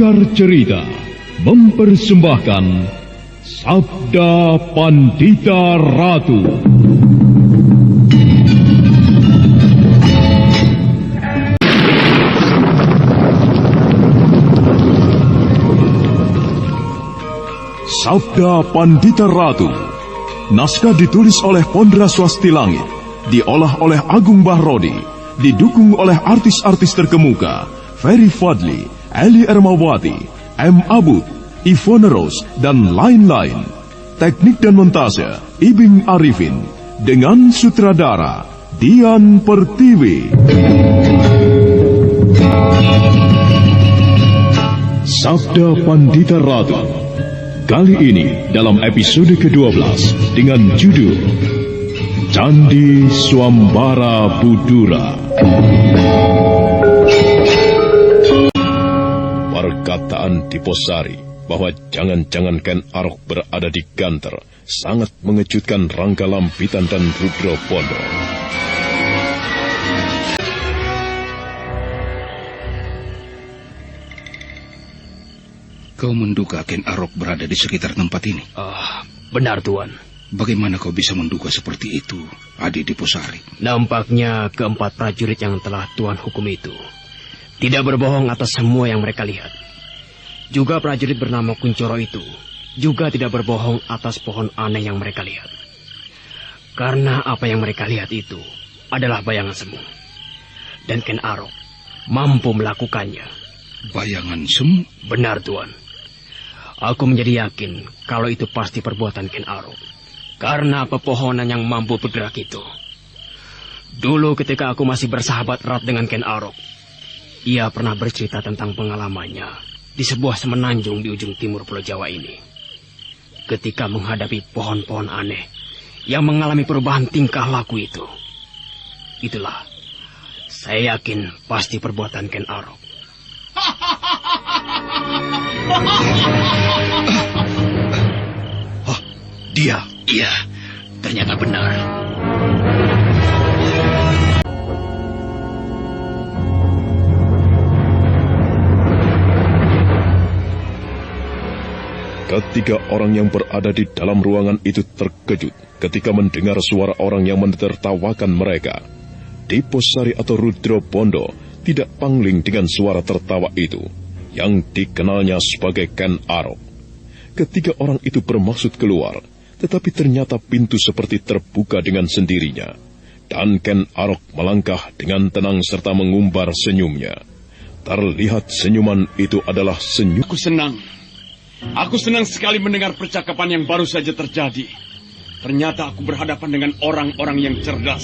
Sanggar Cerita mempersembahkan Sabda Pandita Ratu. Sabda Pandita Ratu. Naskah ditulis oleh Pondra Swasti Langit, diolah oleh Agung Bahrodi, didukung oleh artis-artis terkemuka Ferry Fadli, Eli Ermawati, M. Abud, Ivone Rose, dan lain-lain. Teknik dan montase Ibing Arifin, dengan sutradara Dian Pertiwi. Sabda Pandita Ratu. Kali ini dalam episode ke-12 dengan judul Candi Swambara Budura. Perkataan Diposari bahwa jangan-jangan Ken Arok berada di Ganter sangat mengejutkan Rangga Lampitan dan Rudra Pondo. Kau menduga Ken Arok berada di sekitar tempat ini? Benar, Tuan. Bagaimana kau bisa menduga seperti itu, Adi Diposari? Nampaknya keempat prajurit yang telah Tuan hukum itu tidak berbohong atas semua yang mereka lihat. Juga prajurit bernama Kuncoro itu juga tidak berbohong atas pohon aneh yang mereka lihat. Karena apa yang mereka lihat itu adalah bayangan semu. Dan Ken Arok mampu melakukannya. Bayangan semu? Benar, Tuan. Aku menjadi yakin kalau itu pasti perbuatan Ken Arok. Karena pepohonan yang mampu bergerak itu. Dulu ketika aku masih bersahabat erat dengan Ken Arok, ia pernah bercerita tentang pengalamannya di sebuah semenanjung di ujung timur Pulau Jawa ini. Ketika menghadapi pohon-pohon aneh yang mengalami perubahan tingkah laku itu. Itulah, saya yakin pasti perbuatan Ken Arok. Dia. Iya, ternyata benar. Ketiga orang yang berada di dalam ruangan itu terkejut ketika mendengar suara orang yang menertawakan mereka. Diposari atau Rudra Pondo tidak pangling dengan suara tertawa itu, yang dikenalnya sebagai Ken Arok. Ketiga orang itu bermaksud keluar, tetapi ternyata pintu seperti terbuka dengan sendirinya. Dan Ken Arok melangkah dengan tenang serta mengumbar senyumnya. Terlihat senyuman itu adalah senyum. Aku senang sekali mendengar percakapan yang baru saja terjadi. Ternyata aku berhadapan dengan orang-orang yang cerdas.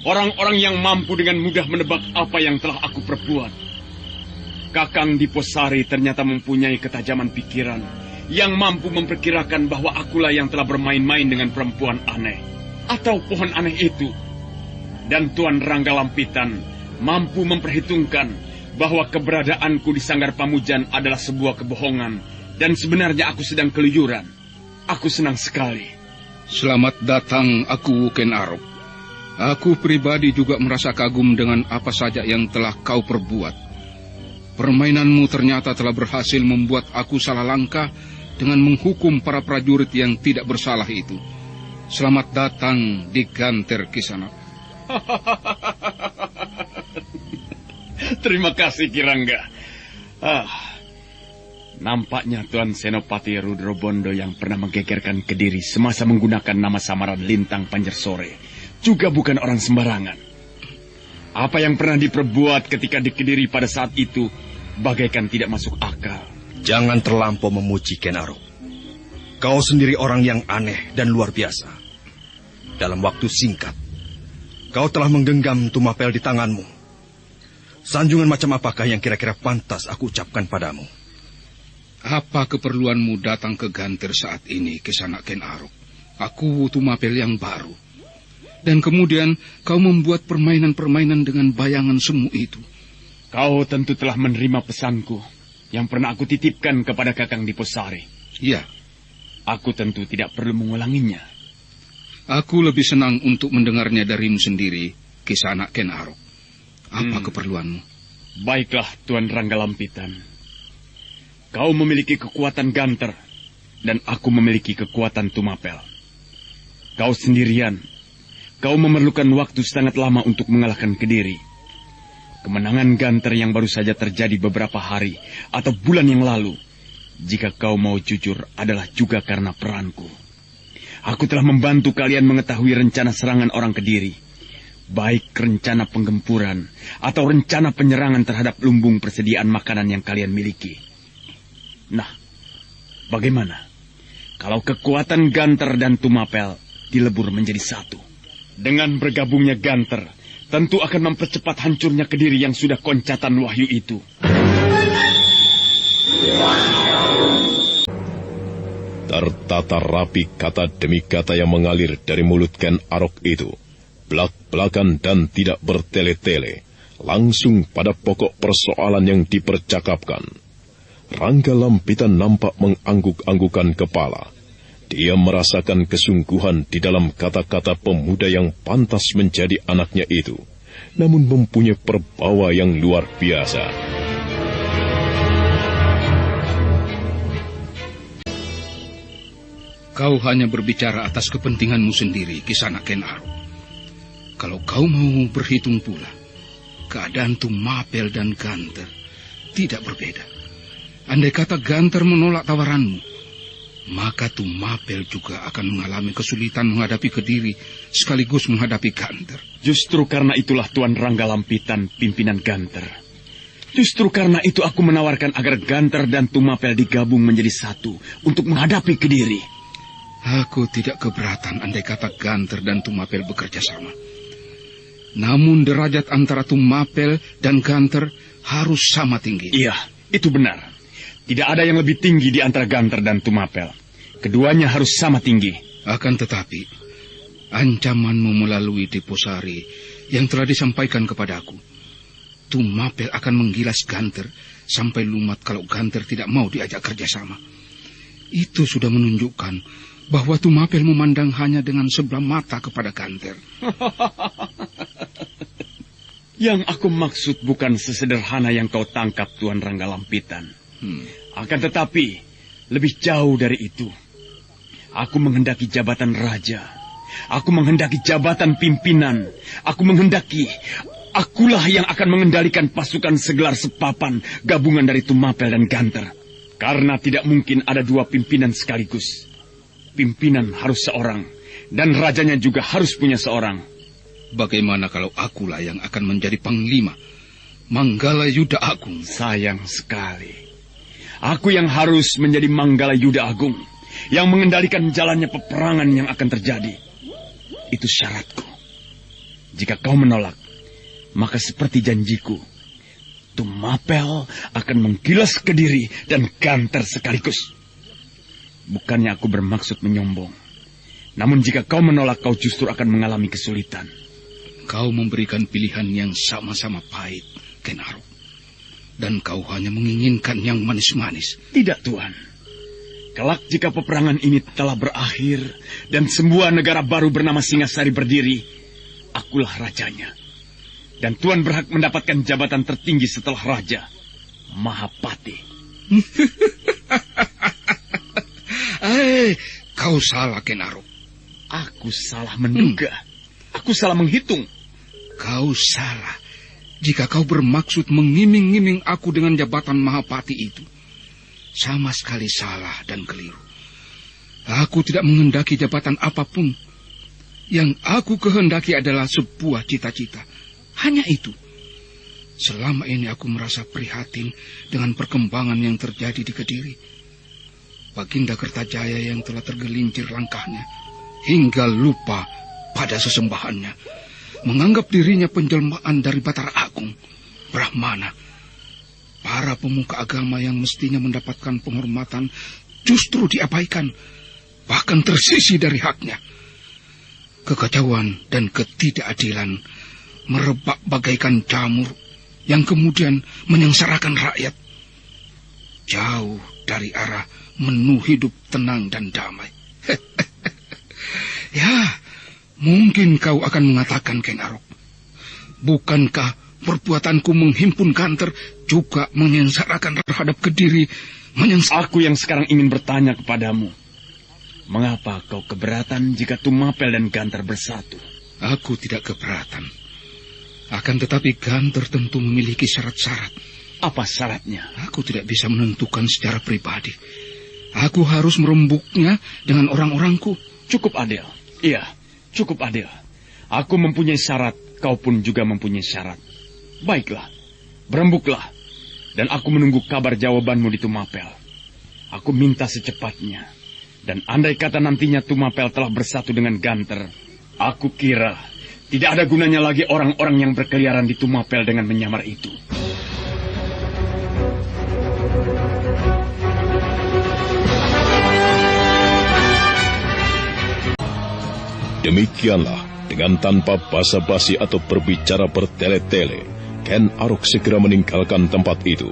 Orang-orang yang mampu dengan mudah menebak apa yang telah aku perbuat. Kakang Diposari ternyata mempunyai ketajaman pikiran yang mampu memperkirakan bahwa akulah yang telah bermain-main dengan perempuan aneh atau pohon aneh itu. Dan Tuan Rangga Lampitan mampu memperhitungkan bahwa keberadaanku di Sanggar Pamujan adalah sebuah kebohongan dan sebenarnya aku sedang keluyuran. Aku senang sekali. Selamat datang, aku Ken Arok. Aku pribadi juga merasa kagum dengan apa saja yang telah kau perbuat. Permainanmu ternyata telah berhasil membuat aku salah langkah dengan menghukum para prajurit yang tidak bersalah itu. Selamat datang di Ganter, Kisanak. Terima kasih, Kirangga. Nampaknya Tuan Senopati Rudra Pondo yang pernah menggegerkan Kediri semasa menggunakan nama samaran Lintang Panjersore juga bukan orang sembarangan. Apa yang pernah diperbuat ketika di Kediri pada saat itu bagaikan tidak masuk akal. Jangan terlampau memuji Ken Arok. Kau sendiri orang yang aneh dan luar biasa. Dalam waktu singkat, kau telah menggenggam tumapel di tanganmu. Sanjungan macam apakah yang kira-kira pantas aku ucapkan padamu? Apa keperluanmu datang ke Ganter saat ini, Kisanak Ken Arok? Aku tumapel yang baru. Dan kemudian kau membuat permainan-permainan dengan bayangan semu itu. Kau tentu telah menerima pesanku yang pernah aku titipkan kepada Kakang Diposari. Iya. Aku tentu tidak perlu mengulanginya. Aku lebih senang untuk mendengarnya darimu sendiri, Kisanak Ken Arok. Apa keperluanmu? Baiklah, Tuan Rangga Lampitan. Kau memiliki kekuatan Ganter, dan aku memiliki kekuatan Tumapel. Kau sendirian. Kau memerlukan waktu sangat lama untuk mengalahkan Kediri. Kemenangan Ganter yang baru saja terjadi beberapa hari atau bulan yang lalu, jika kau mau jujur, adalah juga karena peranku. Aku telah membantu kalian mengetahui rencana serangan orang Kediri, baik rencana penggempuran atau rencana penyerangan terhadap lumbung persediaan makanan yang kalian miliki. Nah, bagaimana kalau kekuatan Ganter dan Tumapel dilebur menjadi satu? Dengan bergabungnya Ganter, tentu akan mempercepat hancurnya Kediri yang sudah koncatan wahyu itu. Tertata rapi kata demi kata yang mengalir dari mulut Ken Arok itu, belak-belakan dan tidak bertele-tele, langsung pada pokok persoalan yang dipercakapkan. Rangga Lampitan nampak mengangguk-anggukan kepala. Dia merasakan kesungguhan di dalam kata-kata pemuda yang pantas menjadi anaknya itu, namun mempunyai perbawa yang luar biasa. Kau hanya berbicara atas kepentinganmu sendiri, Kisana Ken Arok. Kalau kau mau berhitung pula, keadaan Tumapel dan Ganter tidak berbeda. Andai kata Ganter menolak tawaranmu, maka Tumapel juga akan mengalami kesulitan menghadapi Kediri sekaligus menghadapi Ganter. Justru karena itulah Tuan Rangga Lampitan, pimpinan Ganter. Justru karena itu aku menawarkan agar Ganter dan Tumapel digabung menjadi satu untuk menghadapi Kediri. Aku tidak keberatan andai kata Ganter dan Tumapel bekerja sama. Namun derajat antara Tumapel dan Ganter harus sama tinggi. Iya, itu benar. Tidak ada yang lebih tinggi di antara Ganter dan Tumapel. Keduanya harus sama tinggi. Akan tetapi, ancamanmu melalui Deposari yang telah disampaikan kepadaku, Tumapel akan menggilas Ganter sampai lumat kalau Ganter tidak mau diajak kerjasama. Itu sudah menunjukkan bahwa Tumapel memandang hanya dengan sebelah mata kepada Ganter. Yang aku maksud bukan sesederhana yang kau tangkap, Tuan Rangga Lampitan. Akan tetapi, lebih jauh dari itu. Aku menghendaki jabatan raja. Aku menghendaki jabatan pimpinan. Aku menghendaki, akulah yang akan mengendalikan pasukan segelar sepapan gabungan dari Tumapel dan Ganter. Karena tidak mungkin ada dua pimpinan sekaligus. Pimpinan harus seorang, dan rajanya juga harus punya seorang. Bagaimana kalau akulah yang akan menjadi panglima, Manggala Yuda Agung? Sayang sekali. Aku yang harus menjadi Manggala Yuda Agung, yang mengendalikan jalannya peperangan yang akan terjadi. Itu syaratku. Jika kau menolak, maka seperti janjiku, Tumapel akan menggilas Kediri dan Ganter sekaligus. Bukannya aku bermaksud menyombong. Namun jika kau menolak, kau justru akan mengalami kesulitan. Kau memberikan pilihan yang sama-sama pahit, Ken Arok. Dan kau hanya menginginkan yang manis-manis. Tidak, Tuan. Kelak jika peperangan ini telah berakhir dan sebuah negara baru bernama Singasari berdiri, akulah rajanya. Dan Tuan berhak mendapatkan jabatan tertinggi setelah raja, Mahapati. Kau salah, Ken Arok. Aku salah menduga. Aku salah menghitung. Kau salah jika kau bermaksud mengiming-iming aku dengan jabatan Mahapati itu. Sama sekali salah dan keliru. Aku tidak menghendaki jabatan apapun. Yang aku kehendaki adalah sebuah cita-cita. Hanya itu. Selama ini aku merasa prihatin dengan perkembangan yang terjadi di Kediri. Baginda Kertajaya yang telah tergelincir langkahnya hingga lupa pada sesembahannya, menganggap dirinya penjelmaan dari Batara Agung, Brahmana. Para pemuka agama yang mestinya mendapatkan penghormatan justru diabaikan, bahkan tersisih dari haknya. Kekacauan dan ketidakadilan merebak bagaikan jamur yang kemudian menyengsarakan rakyat. Jauh dari arah menu hidup tenang dan damai. Ya, mungkin kau akan mengatakan, Ken Arok, bukankah perbuatanku menghimpun Ganter juga menyengsarakan terhadap Kediri. Aku yang sekarang ingin bertanya kepadamu. Mengapa kau keberatan jika Tumapel dan Ganter bersatu? Aku tidak keberatan. Akan tetapi Ganter tentu memiliki syarat-syarat. Apa syaratnya? Aku tidak bisa menentukan secara pribadi. Aku harus merembuknya dengan orang-orangku. Cukup adil. Iya, cukup adil. Aku mempunyai syarat, kau pun juga mempunyai syarat. Baiklah, berembuklah. Dan aku menunggu kabar jawabanmu di Tumapel. Aku minta secepatnya. Dan andai kata nantinya Tumapel telah bersatu dengan Ganter, aku kira tidak ada gunanya lagi orang-orang yang berkeliaran di Tumapel dengan menyamar itu. Demikianlah, dengan tanpa basa-basi atau berbicara bertele-tele, Ken Arok segera meninggalkan tempat itu.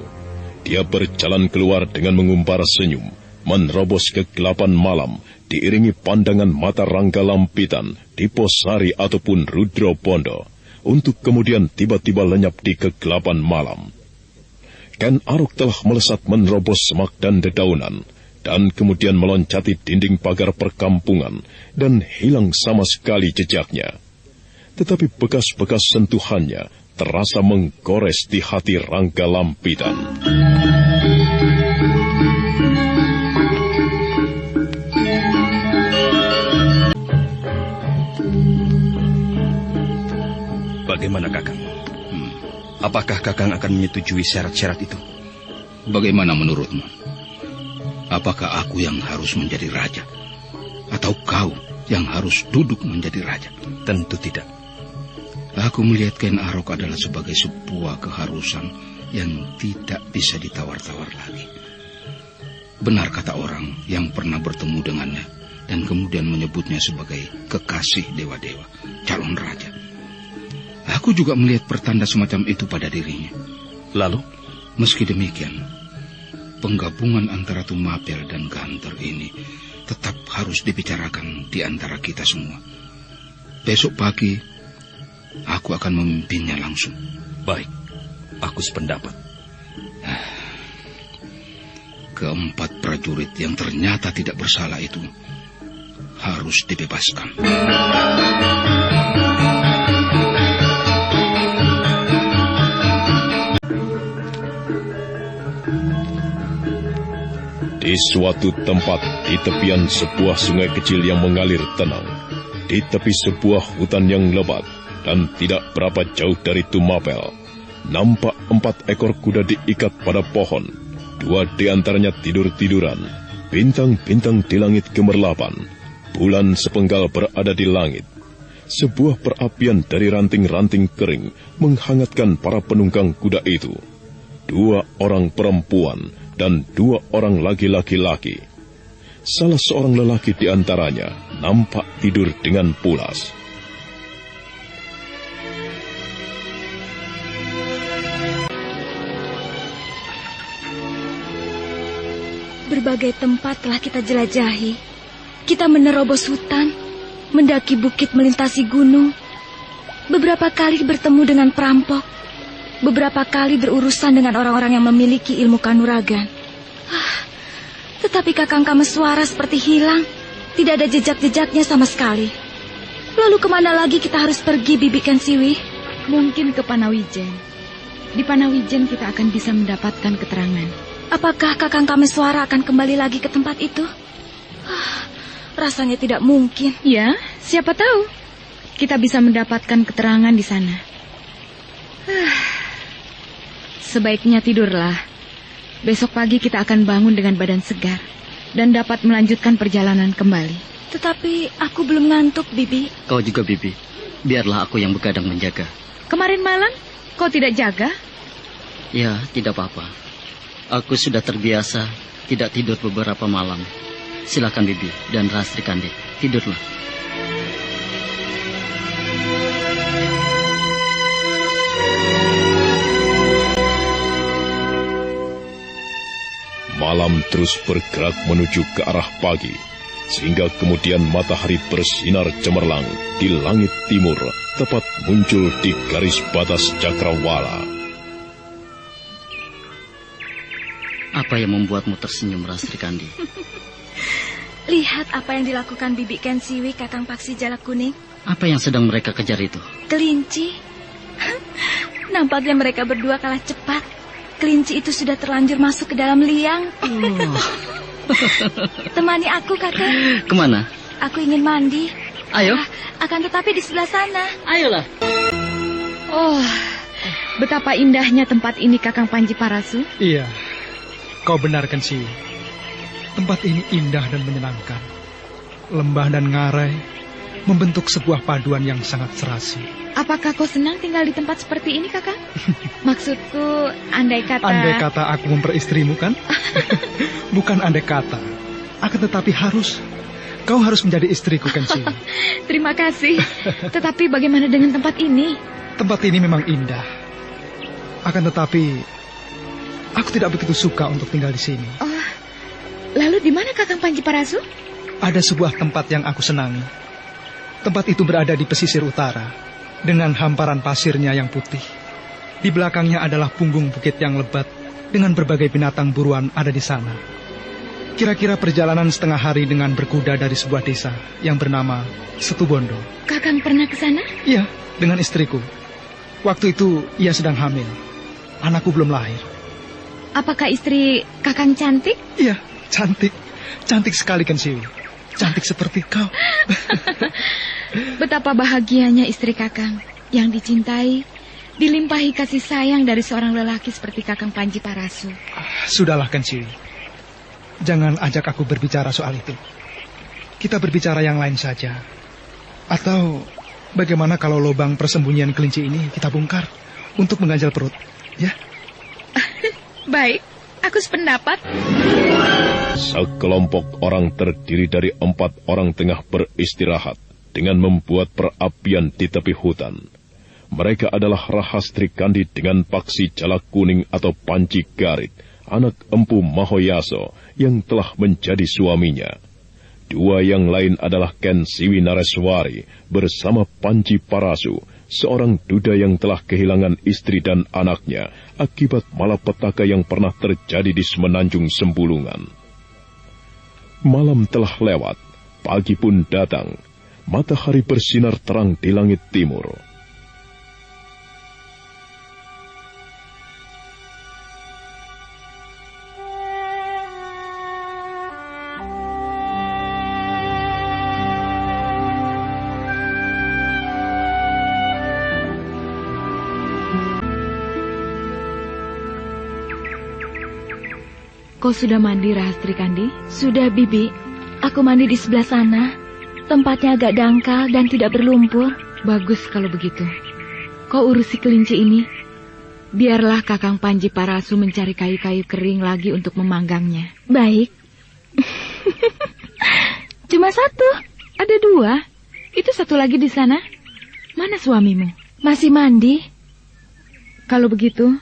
Dia berjalan keluar dengan mengumpar senyum, menerobos kegelapan malam, diiringi pandangan mata Rangga Lampitan, Diposari ataupun Rudro Pondo, untuk kemudian tiba-tiba lenyap di kegelapan malam. Ken Arok telah melesat menerobos semak dan dedaunan, dan kemudian meloncati dinding pagar perkampungan, dan hilang sama sekali jejaknya. Tetapi bekas-bekas sentuhannya terasa menggores di hati Rangga Lampitan. Bagaimana Kakang? Apakah Kakang akan menyetujui syarat-syarat itu? Bagaimana menurutmu? Apakah aku yang harus menjadi raja? Atau kau yang harus duduk menjadi raja? Tentu tidak. Aku melihat Ken Arok adalah sebagai sebuah keharusan yang tidak bisa ditawar-tawar lagi. Benar kata orang yang pernah bertemu dengannya dan kemudian menyebutnya sebagai kekasih dewa-dewa, calon raja. Aku juga melihat pertanda semacam itu pada dirinya. Lalu? Meski demikian, penggabungan antara Tumapel dan Ganter ini tetap harus dibicarakan di antara kita semua. Besok pagi, aku akan memimpinnya langsung. Baik, aku sependapat. Keempat prajurit yang ternyata tidak bersalah itu harus dibebaskan. Di suatu tempat di tepian sebuah sungai kecil yang mengalir tenang, di tepi sebuah hutan yang lebat, dan tidak berapa jauh dari Tumapel, nampak 4 ekor kuda diikat pada pohon. 2 di antaranya tidur-tiduran, bintang-bintang di langit gemerlapan, bulan sepenggal berada di langit. Sebuah perapian dari ranting-ranting kering menghangatkan para penunggang kuda itu. 2 orang perempuan dan 2 orang laki-laki. Salah seorang lelaki di antaranya nampak tidur dengan pulas. Berbagai tempat telah kita jelajahi. Kita menerobos hutan, mendaki bukit, melintasi gunung. Beberapa kali bertemu dengan perampok. Beberapa kali berurusan dengan orang-orang yang memiliki ilmu kanuragan. Tetapi Kakang Kameswara seperti hilang. Tidak ada jejak-jejaknya sama sekali. Lalu kemana lagi kita harus pergi, Bibi Kensiwi? Mungkin ke Panawijen. Di Panawijen kita akan bisa mendapatkan keterangan. Apakah Kakang Kameswara akan kembali lagi ke tempat itu? Rasanya tidak mungkin. Ya, siapa tahu. Kita bisa mendapatkan keterangan di sana. Sebaiknya tidurlah. Besok pagi kita akan bangun dengan badan segar dan dapat melanjutkan perjalanan kembali. Tetapi aku belum ngantuk, Bibi. Kau juga, Bibi. Biarlah aku yang begadang menjaga. Kemarin malam kau tidak jaga? Ya, tidak apa-apa. Aku sudah terbiasa tidak tidur beberapa malam. Silakan Bibi dan Rastri Kande, tidurlah. Malam terus bergerak menuju ke arah pagi, sehingga kemudian matahari bersinar cemerlang di langit timur, tepat muncul di garis batas cakrawala. Apa yang membuatmu tersenyum, Rastri Kandi? Lihat apa yang dilakukan Bibi Ken Siwi, Kakang Paksi Jalak Kuning. Apa yang sedang mereka kejar itu? Kelinci. Nampaknya mereka berdua kalah cepat. Kelinci itu sudah terlanjur masuk ke dalam liang. Temani aku, Kakang. Kemana? Aku ingin mandi. Ayo. Akan tetapi di sebelah sana. Ayolah. Oh, betapa indahnya tempat ini, Kakang Panji Parasu. Iya, kau benarkan sih. Tempat ini indah dan menyenangkan. Lembah dan ngarai membentuk sebuah paduan yang sangat serasi. Apakah kau senang tinggal di tempat seperti ini, Kakang? Maksudku, andai kata... Andai kata aku memperistrimu, kan? Bukan andai kata. Akan tetapi harus. Kau harus menjadi istriku, Kensi. Terima kasih. Tetapi bagaimana dengan tempat ini? Tempat ini memang indah. Akan tetapi, aku tidak begitu suka untuk tinggal di sini. Oh, lalu di mana Kakang Panji Parasu? Ada sebuah tempat yang aku senangi. Tempat itu berada di pesisir utara, dengan hamparan pasirnya yang putih. Di belakangnya adalah punggung bukit yang lebat, dengan berbagai binatang buruan ada di sana. Kira-kira perjalanan setengah hari dengan berkuda dari sebuah desa yang bernama Setubondo. Kakang pernah ke sana? Iya, dengan istriku. Waktu itu ia sedang hamil. Anakku belum lahir. Apakah istri Kakang cantik? Iya, cantik. Cantik sekali, Kensiwi. Cantik seperti kau. Betapa bahagianya istri Kakang yang dicintai, dilimpahi kasih sayang dari seorang lelaki seperti Kakang Panji Parasu. Sudahlah, Kensiwi. Jangan ajak aku berbicara soal itu. Kita berbicara yang lain saja. Atau bagaimana kalau lubang persembunyian kelinci ini kita bongkar untuk mengganjal perut, ya? Baik, aku sependapat. Sekelompok orang terdiri dari 4 orang tengah beristirahat dengan membuat perapian di tepi hutan. Mereka adalah Rahastri Kandi dengan Paksi Jalak Kuning atau Panji Garit, anak Empu Mahoyaso yang telah menjadi suaminya. 2 yang lain adalah Ken Siwi Nareswari bersama Panji Parasu, seorang duda yang telah kehilangan istri dan anaknya akibat malapetaka yang pernah terjadi di Semenanjung Sembulungan. Malam telah lewat, pagi pun datang. Matahari bersinar terang di langit timur. Kau sudah mandi, Rahastri Kandi? Sudah, Bibi. Aku mandi di sebelah sana. Tempatnya agak dangkal dan tidak berlumpur. Bagus kalau begitu. Kau urusi kelinci ini. Biarlah Kakang Panji Parasu mencari kayu-kayu kering lagi untuk memanggangnya. Baik. Cuma 1. Ada 2. Itu 1 lagi di sana. Mana suamimu? Masih mandi. Kalau begitu,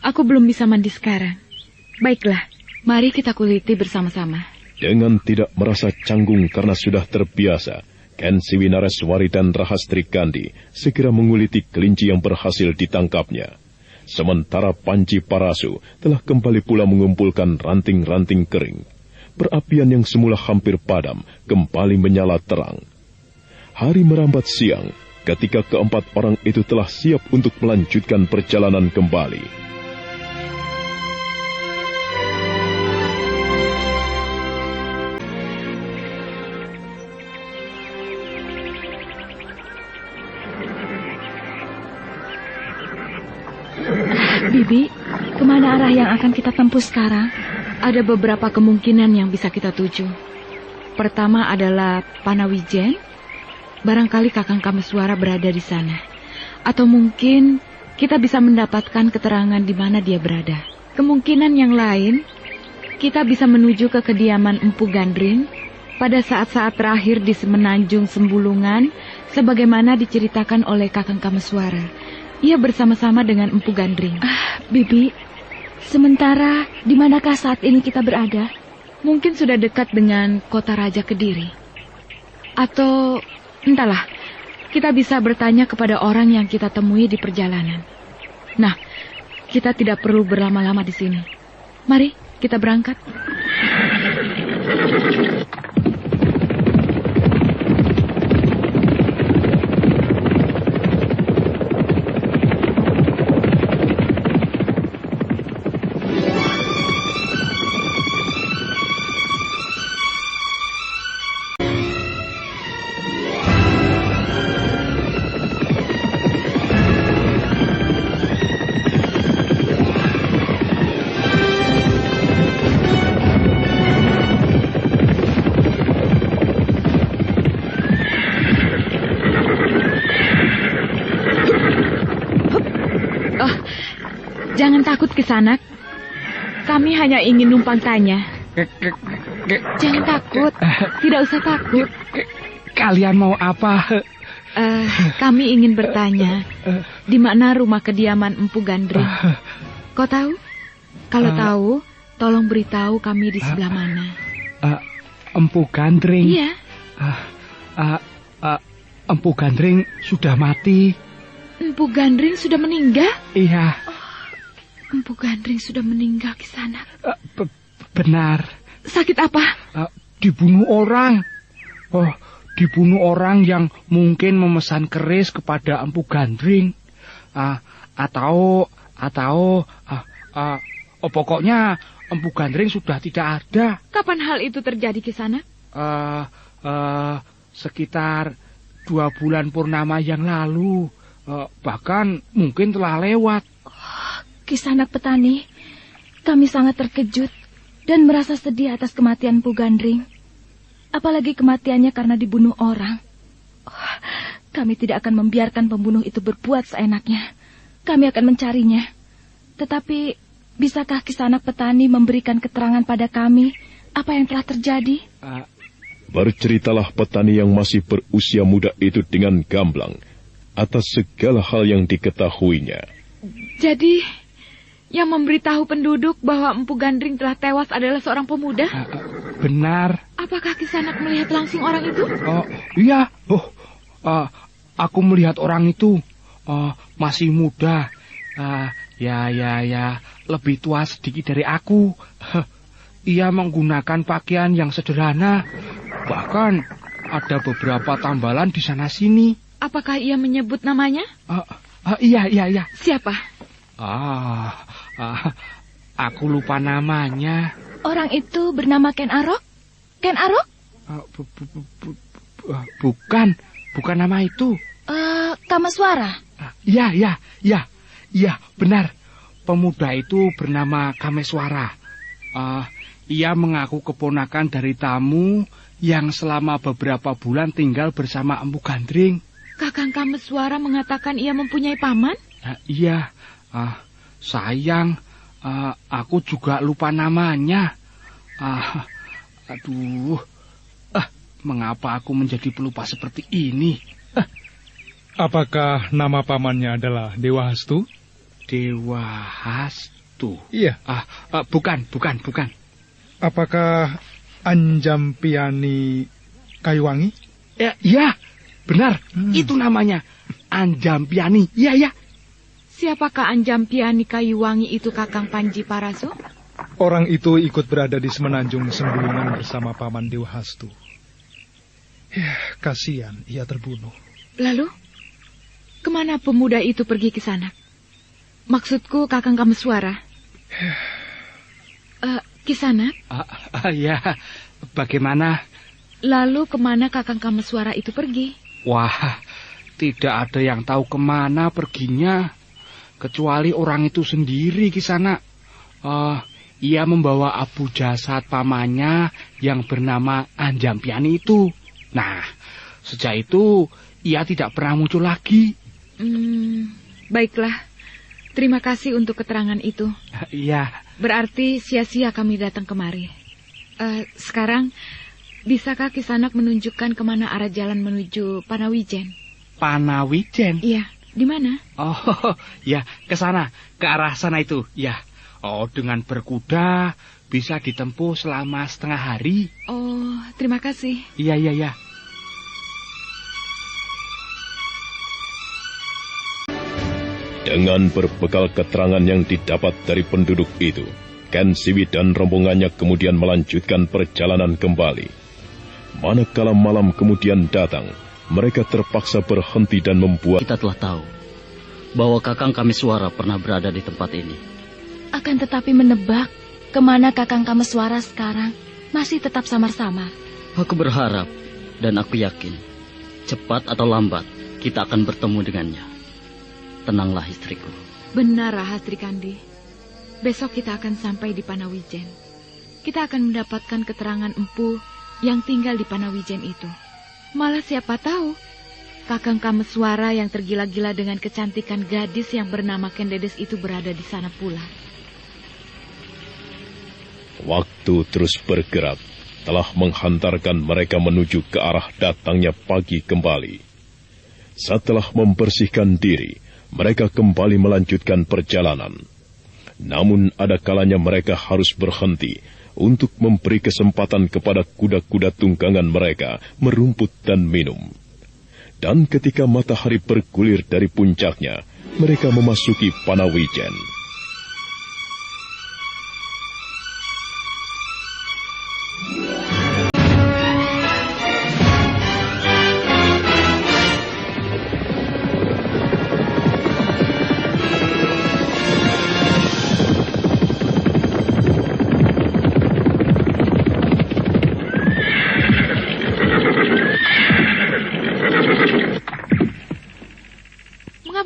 aku belum bisa mandi sekarang. Baiklah. Mari kita kuliti bersama-sama. Dengan tidak merasa canggung karena sudah terbiasa, Ken Siwi Nareswari dan Rahastri Kandi segera menguliti kelinci yang berhasil ditangkapnya. Sementara Panji Parasu telah kembali pula mengumpulkan ranting-ranting kering. Perapian yang semula hampir padam kembali menyala terang. Hari merambat siang ketika 4 orang itu telah siap untuk melanjutkan perjalanan kembali. Bibi, kemana arah yang akan kita tempuh sekarang? Ada beberapa kemungkinan yang bisa kita tuju. Pertama adalah Panawijen. Barangkali Kakang Kameswara berada di sana. Atau mungkin kita bisa mendapatkan keterangan di mana dia berada. Kemungkinan yang lain, kita bisa menuju ke kediaman Empu Gandring pada saat-saat terakhir di Semenanjung Sembulungan, sebagaimana diceritakan oleh Kakang Kameswara. Ia bersama-sama dengan Empu Gandring. Bibi, sementara di manakah saat ini kita berada? Mungkin sudah dekat dengan kota Raja Kediri. Atau, entahlah, kita bisa bertanya kepada orang yang kita temui di perjalanan. Nah, kita tidak perlu berlama-lama di sini. Mari, kita berangkat. Jangan takut, Kisanak. Kami hanya ingin numpang tanya. Jangan takut. Tidak usah takut. Kalian mau apa? Kami ingin bertanya, di mana rumah kediaman Empu Gandring? Kau tahu? Kalau tahu, tolong beritahu kami di sebelah mana. Empu Gandring? Iya. Empu Gandring sudah mati. Empu Gandring sudah meninggal? Iya. Empu Gandring sudah meninggal, Kisanak. Benar. Sakit apa? Dibunuh orang. Dibunuh orang yang mungkin memesan keris kepada Empu Gandring. Pokoknya Empu Gandring sudah tidak ada. Kapan hal itu terjadi, Kisanak? Sekitar 2 bulan purnama yang lalu. Bahkan mungkin telah lewat. Kisanak petani, kami sangat terkejut dan merasa sedih atas kematian Empu Gandring. Apalagi kematiannya karena dibunuh orang. Kami tidak akan membiarkan pembunuh itu berbuat seenaknya. Kami akan mencarinya. Tetapi, bisakah Kisanak petani memberikan keterangan pada kami apa yang telah terjadi? Berceritalah petani yang masih berusia muda itu dengan gamblang atas segala hal yang diketahuinya. Jadi, yang memberitahu penduduk bahwa Empu Gandring telah tewas adalah seorang pemuda? Benar. Apakah Kisanak melihat langsung orang itu? Iya. Aku melihat orang itu. Masih muda. Lebih tua sedikit dari aku. Ia menggunakan pakaian yang sederhana. Bahkan ada beberapa tambalan di sana-sini. Apakah ia menyebut namanya? Iya. Siapa? Aku lupa namanya. Orang itu bernama Ken Arok? Ken Arok? Bukan nama itu. Kameswara? Iya, benar. Pemuda itu bernama Kameswara. Ia mengaku keponakan dari tamu yang selama beberapa bulan tinggal bersama Empu Gandring. Kakang Kameswara mengatakan ia mempunyai paman? Iya. Sayang, aku juga lupa namanya. Mengapa aku menjadi pelupa seperti ini? Apakah nama pamannya adalah Dewa Hastu? Dewa Hastu? Iya. Bukan. Apakah Anjampiani Kayuwangi? Iya, benar. Itu namanya. Anjampiani. Iya. Siapakah Anjampiani Kayuwangi itu, Kakang Panji Paraso? Orang itu ikut berada di semenanjung Sembulungan bersama Paman Dewa Hastu. Kasihan ia terbunuh. Lalu, kemana pemuda itu pergi ke sana? Maksudku Kakang Kameswara. Kisanak? Ya, bagaimana? Lalu kemana Kakang Kameswara itu pergi? Wah, tidak ada yang tahu kemana perginya, kecuali orang itu sendiri, Kisanak. Ia membawa abu jasad pamannya yang bernama Anjampiani itu. Nah, sejak itu ia tidak pernah muncul lagi. Baiklah, terima kasih untuk keterangan itu. Iya. Berarti sia-sia kami datang kemari. Sekarang, bisakah Kisanak menunjukkan kemana arah jalan menuju Panawijen? Panawijen? Iya, di mana? Oh, ya, ke sana, ke arah sana itu, ya. Oh, dengan berkuda bisa ditempuh selama setengah hari. Oh, terima kasih. Iya. Dengan berbekal keterangan yang didapat dari penduduk itu, Ken Siwi dan rombongannya kemudian melanjutkan perjalanan kembali. Manakala malam kemudian datang, mereka terpaksa berhenti dan membuat... Kita telah tahu bahwa Kakang Kameswara pernah berada di tempat ini. Akan tetapi menebak kemana Kakang Kameswara sekarang masih tetap samar-samar. Aku berharap dan aku yakin cepat atau lambat kita akan bertemu dengannya. Tenanglah istriku. Benar, Rahastri Kandi. Besok kita akan sampai di Panawijen. Kita akan mendapatkan keterangan empu yang tinggal di Panawijen itu. Malah siapa tahu Kakang Kameswara yang tergila-gila dengan kecantikan gadis yang bernama Kendedes itu berada di sana pula. Waktu terus bergerak, telah menghantarkan mereka menuju ke arah datangnya pagi kembali. Setelah membersihkan diri, mereka kembali melanjutkan perjalanan. Namun ada kalanya mereka harus berhenti untuk memberi kesempatan kepada kuda-kuda tunggangan mereka merumput dan minum. Dan ketika matahari bergulir dari puncaknya, mereka memasuki Panawijen.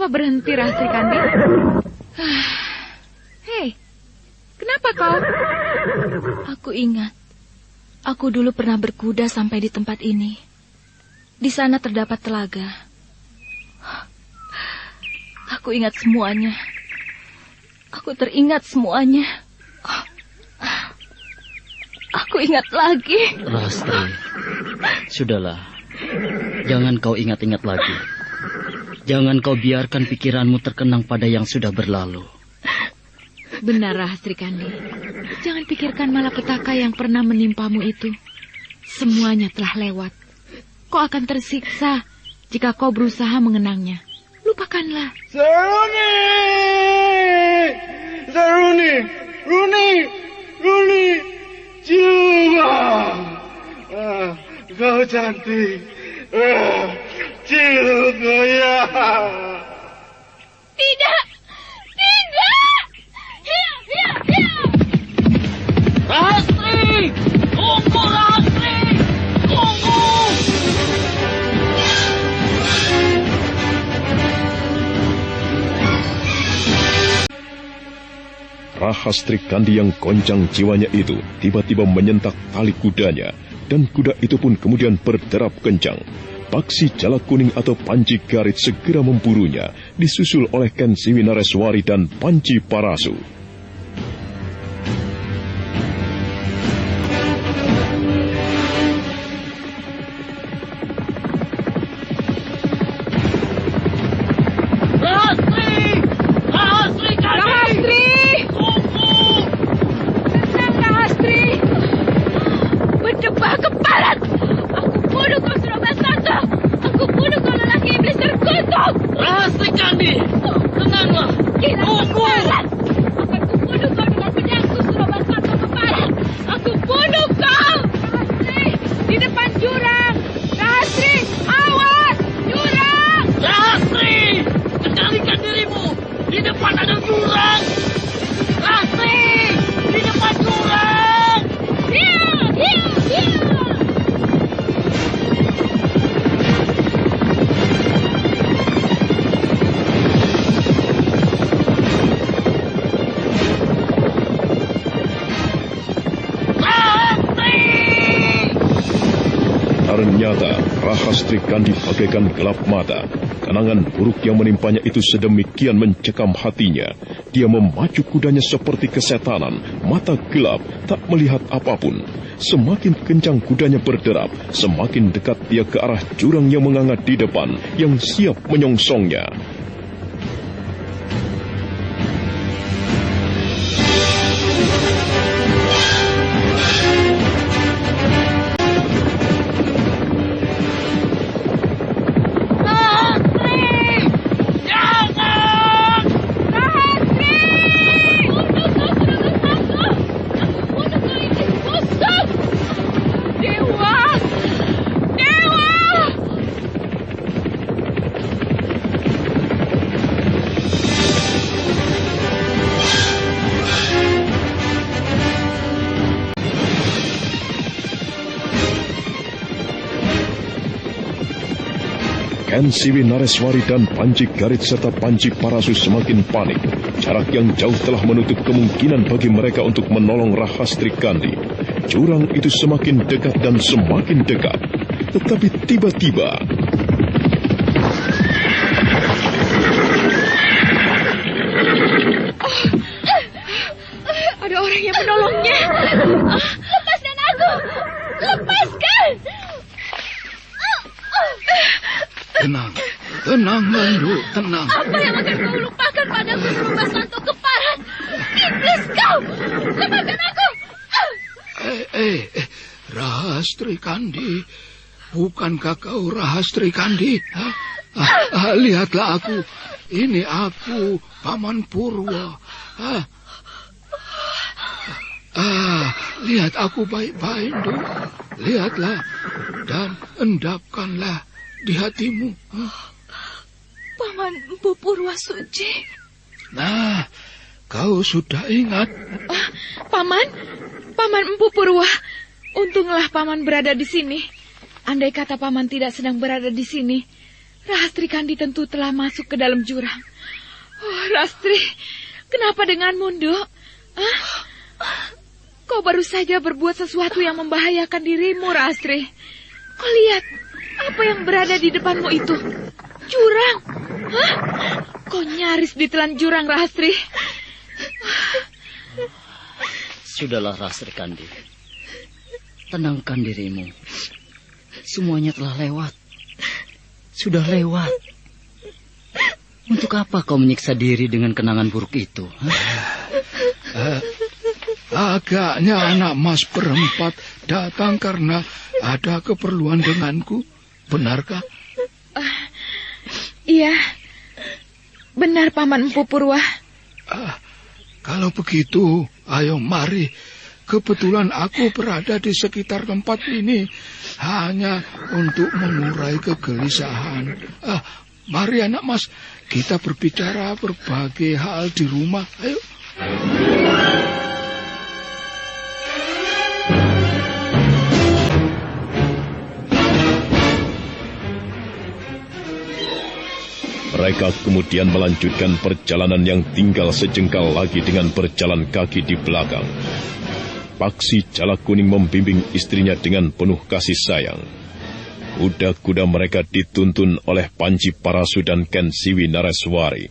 Berhenti, Rahastri Kandi. Hei, kenapa kau? Aku ingat, aku dulu pernah berkuda sampai di tempat ini. Di sana terdapat telaga. Aku ingat semuanya. Aku teringat semuanya. Aku ingat lagi. Rahastri, sudahlah. Jangan kau ingat-ingat lagi. Jangan kau biarkan pikiranmu terkenang pada yang sudah berlalu. Benar, Rahastri Kandi. Jangan pikirkan malapetaka yang pernah menimpamu itu. Semuanya telah lewat. Kau akan tersiksa jika kau berusaha mengenangnya. Lupakanlah. Saruni! Saruni! Runi! Coba! Kau cantik. Ciluku ya. Tidak. Rahastri! Tunggu, Rahastri! Tunggu! Rahastri Kandi yang goncang jiwanya itu tiba-tiba menyentak tali kudanya, dan kuda itu pun kemudian berderap kencang. Paksi Jala Kuning atau Panci Garit segera memburunya, disusul oleh Ken Siwi Nareswari dan Panci Parasu. Ternyata Rahastri Kandi bagaikan gelap mata. Kenangan buruk yang menimpanya itu sedemikian mencekam hatinya. Dia memacu kudanya seperti kesetanan, mata gelap, tak melihat apapun. Semakin kencang kudanya berderap, semakin dekat dia ke arah jurang yang menganga di depan, yang siap menyongsongnya. Ken Siwi Nareswari dan Panji Garit serta Panji Parasu semakin panik. Jarak yang jauh telah menutup kemungkinan bagi mereka untuk menolong Rahastri Kandi. Jurang itu semakin dekat dan semakin dekat. Tetapi tiba-tiba... Ada orang yang menolongnya. Lepaskan aku! Lepaskan! Tenang, Mandu, tenang. Apa yang akan kau lupakan padaku berubah satu keparat? Iblis kau! Lepaskan aku! Rahastri Kandi. Bukankah kau Rahastri Kandi? Lihatlah aku. Ini aku, Paman Purwa. Lihat aku baik-baik, Nduk. Lihatlah dan endapkanlah di hatimu. Paman Empu Purwa Suci. Nah, kau sudah ingat. Paman Empu Purwa. Untunglah Paman berada di sini. Andai kata Paman tidak sedang berada di sini, Rahastri Kandi tentu telah masuk ke dalam jurang. Oh, Rastri, kenapa denganmu, Nduk? Kau baru saja berbuat sesuatu yang membahayakan dirimu, Rahastri. Kau lihat, apa yang berada di depanmu itu? Jurang. Kau nyaris ditelan jurang, Rahastri. Sudahlah, Rahastri Kandi. Tenangkan dirimu. Semuanya telah lewat. Sudah lewat. Untuk apa kau menyiksa diri dengan kenangan buruk itu? Agaknya anak mas perempat datang karena ada keperluan denganku. Benarkah? Iya. Benar, Paman Empu Purwa. Kalau begitu, ayo mari. Kebetulan aku berada di sekitar tempat ini hanya untuk mengurai kegelisahan. Mari anak mas, kita berbicara berbagai hal di rumah. Ayo. Mereka kemudian melanjutkan perjalanan yang tinggal sejengkal lagi dengan berjalan kaki di belakang. Paksi Jalak Kuning membimbing istrinya dengan penuh kasih sayang. Kuda-kuda mereka dituntun oleh Panji Parasu dan Ken Siwi Nareswari.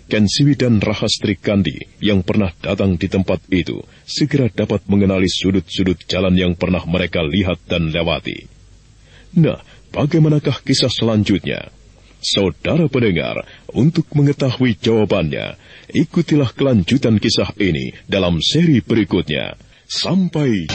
Ken Siwi dan Rahastri Kandi yang pernah datang di tempat itu segera dapat mengenali sudut-sudut jalan yang pernah mereka lihat dan lewati. Nah, bagaimanakah kisah selanjutnya? Saudara pendengar, untuk mengetahui jawabannya, ikutilah kelanjutan kisah ini dalam seri berikutnya. Sampai